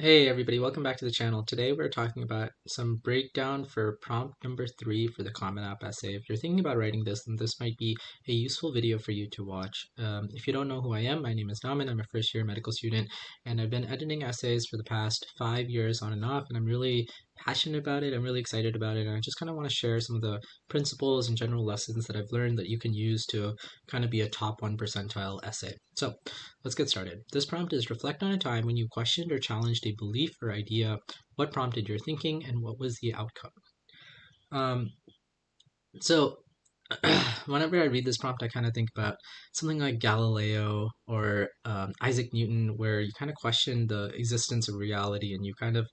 Hey everybody, welcome back to the channel. Today we're talking about some breakdown for prompt number 3 for the Common App essay. If you're thinking about writing this, then this might be a useful video for you to watch. If you don't know who I am, my name is Naman. I'm a first year medical student and I've been editing essays for the past 5 years on and off, and I'm really passionate about it. I'm really excited about it, and I just kind of want to share some of the principles and general lessons that I've learned that you can use to kind of be a top 1 percentile essay. So let's get started. This prompt is: reflect on a time when you questioned or challenged a belief or idea. What prompted your thinking and what was the outcome? Um, so whenever I read this prompt, I kind of think about something like Galileo or Isaac Newton, where you kind of question the existence of reality and you kind of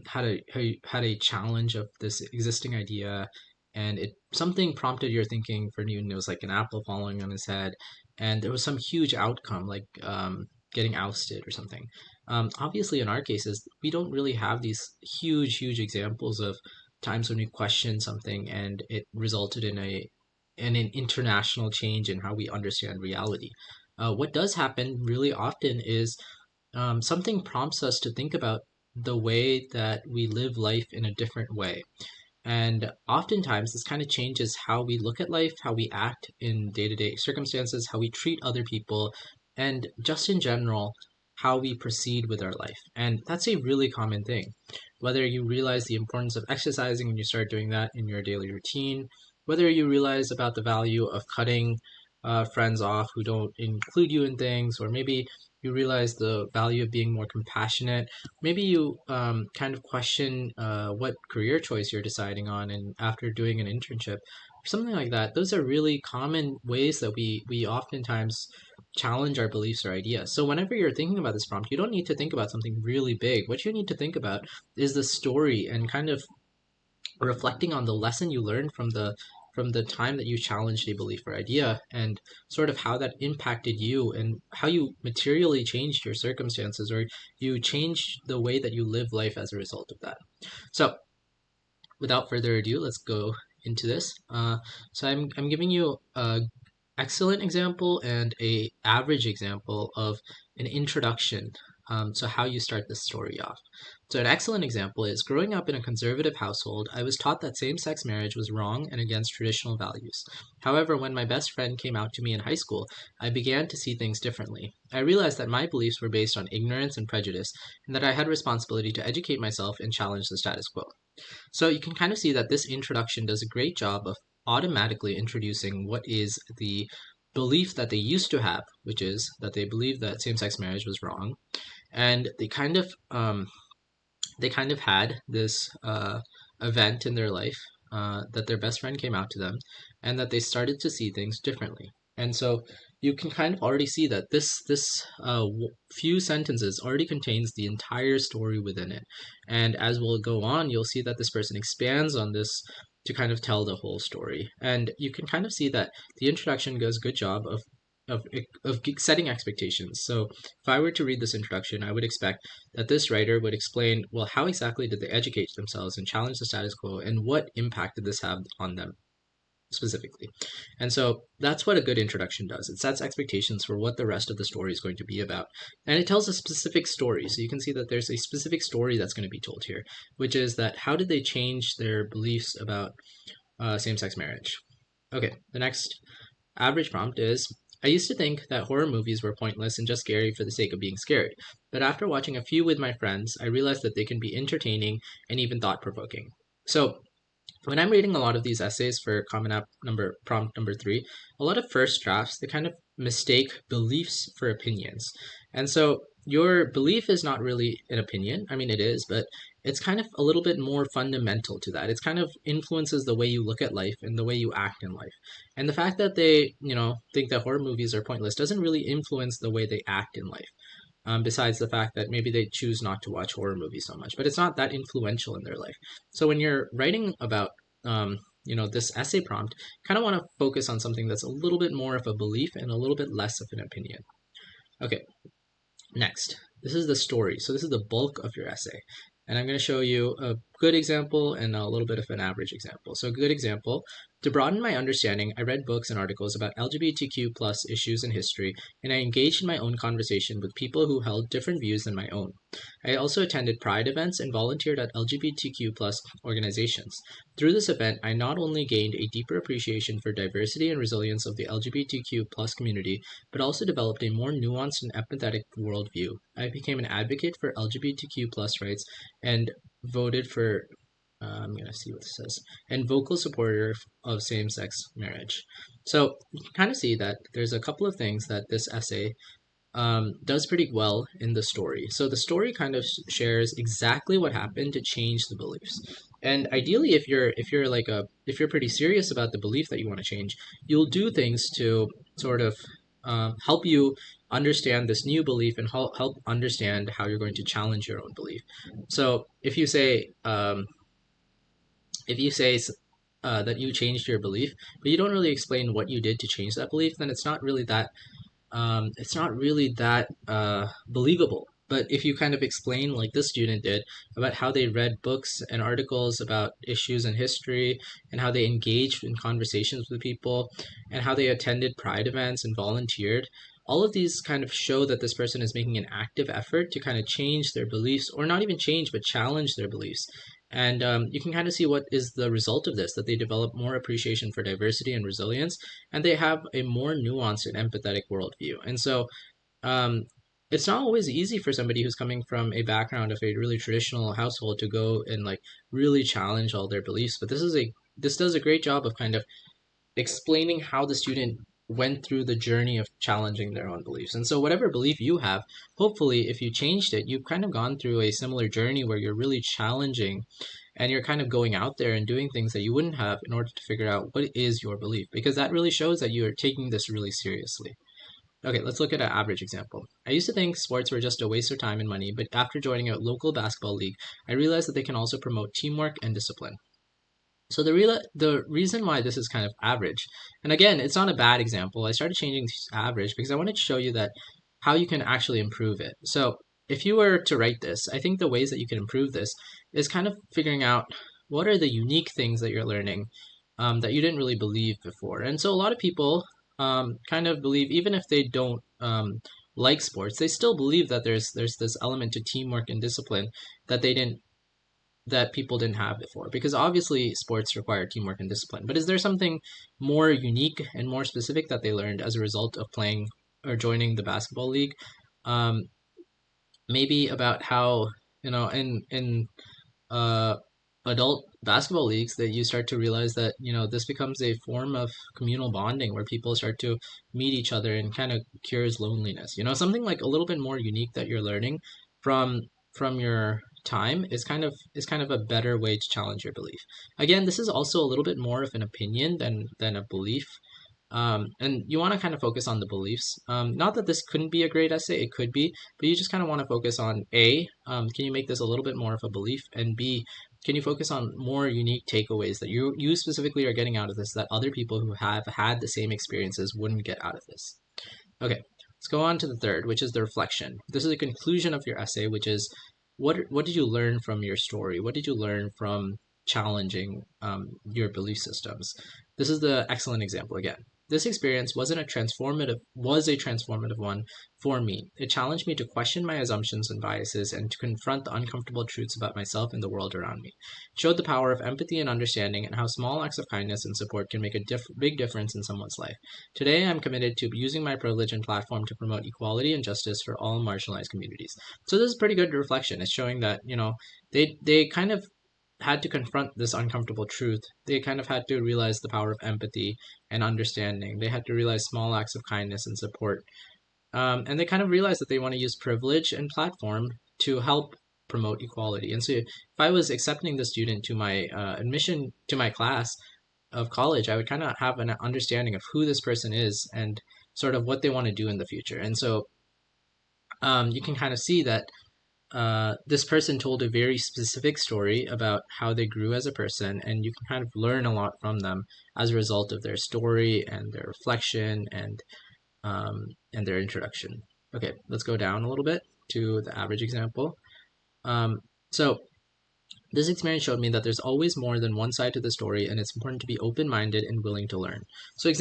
had a challenge of this existing idea, and it something prompted your thinking. For Newton, it was like an apple falling on his head, and there was some huge outcome, like getting ousted or something. Obviously, in our cases, we don't really have these huge examples of times when we question something and it resulted in an international change in how we understand reality. What does happen really often is something prompts us to think about the way that we live life in a different way. And oftentimes, this kind of changes how we look at life, how we act in day to day circumstances, how we treat other people, and just in general, how we proceed with our life. And that's a really common thing. Whether you realize the importance of exercising and you start doing that in your daily routine, whether you realize about the value of cutting friends off who don't include you in things, or maybe you realize the value of being more compassionate. Maybe you kind of question what career choice you're deciding on, and after doing an internship or something like that. Those are really common ways that we oftentimes challenge our beliefs or ideas. So whenever you're thinking about this prompt, you don't need to think about something really big. What you need to think about is the story and kind of reflecting on the lesson you learned from the time that you challenged a belief or idea, and sort of how that impacted you and how you materially changed your circumstances, or you changed the way that you live life as a result of that. So without further ado, let's go into this. So I'm giving you a excellent example and a average example of an introduction, so how you start the story off. So an excellent example is: growing up in a conservative household, I was taught that same-sex marriage was wrong and against traditional values. However, when my best friend came out to me in high school, I began to see things differently. I realized that my beliefs were based on ignorance and prejudice, and that I had a responsibility to educate myself and challenge the status quo. So you can kind of see that this introduction does a great job of automatically introducing what is the belief that they used to have, which is that they believed that same-sex marriage was wrong, and they kind of had this event in their life, that their best friend came out to them, and that they started to see things differently. And so you can kind of already see that this few sentences already contains the entire story within it. And as we'll go on, you'll see that this person expands on this to kind of tell the whole story. And you can kind of see that the introduction does a good job of setting expectations. So if I were to read this introduction, I would expect that this writer would explain, well, how exactly did they educate themselves and challenge the status quo, and what impact did this have on them specifically. And so that's what a good introduction does. It sets expectations for what the rest of the story is going to be about. And it tells a specific story. So you can see that there's a specific story that's going to be told here, which is that how did they change their beliefs about same-sex marriage? Okay, the next average prompt is: I used to think that horror movies were pointless and just scary for the sake of being scared. But after watching a few with my friends, I realized that they can be entertaining and even thought-provoking. So when I'm reading a lot of these essays for Common App prompt number 3, a lot of first drafts, they kind of mistake beliefs for opinions. And so your belief is not really an opinion. I mean, it is, but it's kind of a little bit more fundamental to that. It's kind of influences the way you look at life and the way you act in life. And the fact that they, think that horror movies are pointless doesn't really influence the way they act in life. Besides the fact that maybe they choose not to watch horror movies so much, but it's not that influential in their life. So when you're writing about, this essay prompt, kind of want to focus on something that's a little bit more of a belief and a little bit less of an opinion. Okay, next, this is the story. So this is the bulk of your essay. And I'm going to show you a good example and a little bit of an average example. So good example, to broaden my understanding, I read books and articles about LGBTQ plus issues in history, and I engaged in my own conversation with people who held different views than my own. I also attended Pride events and volunteered at LGBTQ plus organizations. Through this event, I not only gained a deeper appreciation for diversity and resilience of the LGBTQ plus community, but also developed a more nuanced and empathetic worldview. I became an advocate for LGBTQ plus rights and voted for, I'm going to see what this says, and vocal supporter of same-sex marriage. So you can kind of see that there's a couple of things that this essay does pretty well in the story. So the story kind of shares exactly what happened to change the beliefs. And ideally, if you're pretty serious about the belief that you want to change, you'll do things to sort of help you understand this new belief and help understand how you're going to challenge your own belief. So if you say that you changed your belief, but you don't really explain what you did to change that belief, then it's not really that believable. But if you kind of explain, like this student did, about how they read books and articles about issues in history, and how they engaged in conversations with people, and how they attended Pride events and volunteered, all of these kind of show that this person is making an active effort to kind of change their beliefs, or not even change, but challenge their beliefs. And you can kind of see what is the result of this, that they develop more appreciation for diversity and resilience, and they have a more nuanced and empathetic worldview. And so it's not always easy for somebody who's coming from a background of a really traditional household to go and like really challenge all their beliefs. But this does a great job of kind of explaining how the student went through the journey of challenging their own beliefs. And so whatever belief you have, hopefully if you changed it, you've kind of gone through a similar journey where you're really challenging and you're kind of going out there and doing things that you wouldn't have in order to figure out what is your belief, because that really shows that you are taking this really seriously. Okay, let's look at an average example. I used to think sports were just a waste of time and money, but after joining a local basketball league, I realized that they can also promote teamwork and discipline. So the reason why this is kind of average, and again, it's not a bad example. I started changing to average because I wanted to show you that how you can actually improve it. So if you were to write this, I think the ways that you can improve this is kind of figuring out what are the unique things that you're learning that you didn't really believe before. And so a lot of people kind of believe, even if they don't like sports, they still believe that there's this element to teamwork and discipline that people didn't have before, because obviously sports require teamwork and discipline. But is there something more unique and more specific that they learned as a result of playing or joining the basketball league? Maybe about how, in uh, adult basketball leagues, that you start to realize that this becomes a form of communal bonding where people start to meet each other and kind of cures loneliness. Something like a little bit more unique that you're learning from your time is kind of a better way to challenge your belief. Again, this is also a little bit more of an opinion than a belief. And you want to kind of focus on the beliefs. Not that this couldn't be a great essay, it could be, but you just kind of want to focus on A, can you make this a little bit more of a belief? And B, can you focus on more unique takeaways that you specifically are getting out of this that other people who have had the same experiences wouldn't get out of this? Okay, let's go on to the third, which is the reflection. This is a conclusion of your essay, which is what did you learn from your story? What did you learn from challenging your belief systems? This is the excellent example again. This experience was a transformative one for me. It challenged me to question my assumptions and biases and to confront the uncomfortable truths about myself and the world around me. It showed the power of empathy and understanding and how small acts of kindness and support can make a big difference in someone's life. Today, I'm committed to using my privilege and platform to promote equality and justice for all marginalized communities. So this is pretty good reflection. It's showing that, they kind of had to confront this uncomfortable truth. They kind of had to realize the power of empathy and understanding. They had to realize small acts of kindness and support. And they kind of realized that they want to use privilege and platform to help promote equality. And so if I was accepting the student to my admission to my class of college, I would kind of have an understanding of who this person is and sort of what they want to do in the future. And so you can kind of see that this person told a very specific story about how they grew as a person, and you can kind of learn a lot from them as a result of their story and their reflection and their introduction. Okay, let's go down a little bit to the average example. So This experience showed me that there's always more than one side to the story, and it's important to be open-minded and willing to learn. So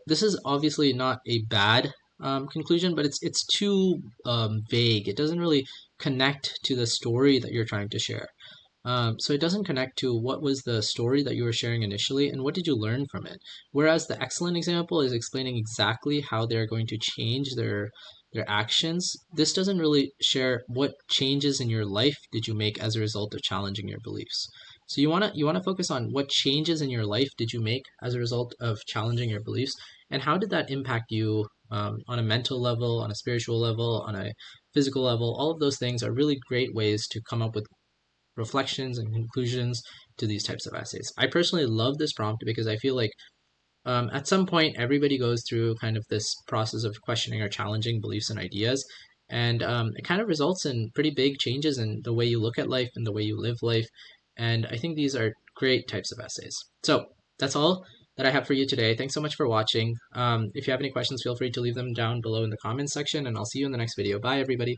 this is obviously not a bad conclusion, but it's too vague. It doesn't really connect to the story that you're trying to share. So it doesn't connect to what was the story that you were sharing initially and what did you learn from it. Whereas the excellent example is explaining exactly how they're going to change their actions. This doesn't really share what changes in your life did you make as a result of challenging your beliefs. So you wanna focus on what changes in your life did you make as a result of challenging your beliefs, and how did that impact you on a mental level, on a spiritual level, on a physical level. All of those things are really great ways to come up with reflections and conclusions to these types of essays. I personally love this prompt because I feel like at some point everybody goes through kind of this process of questioning or challenging beliefs and ideas, and it kind of results in pretty big changes in the way you look at life and the way you live life. And I think these are great types of essays. So that's all that I have for you today. Thanks so much for watching. If you have any questions, feel free to leave them down below in the comments section, and I'll see you in the next video. Bye, everybody.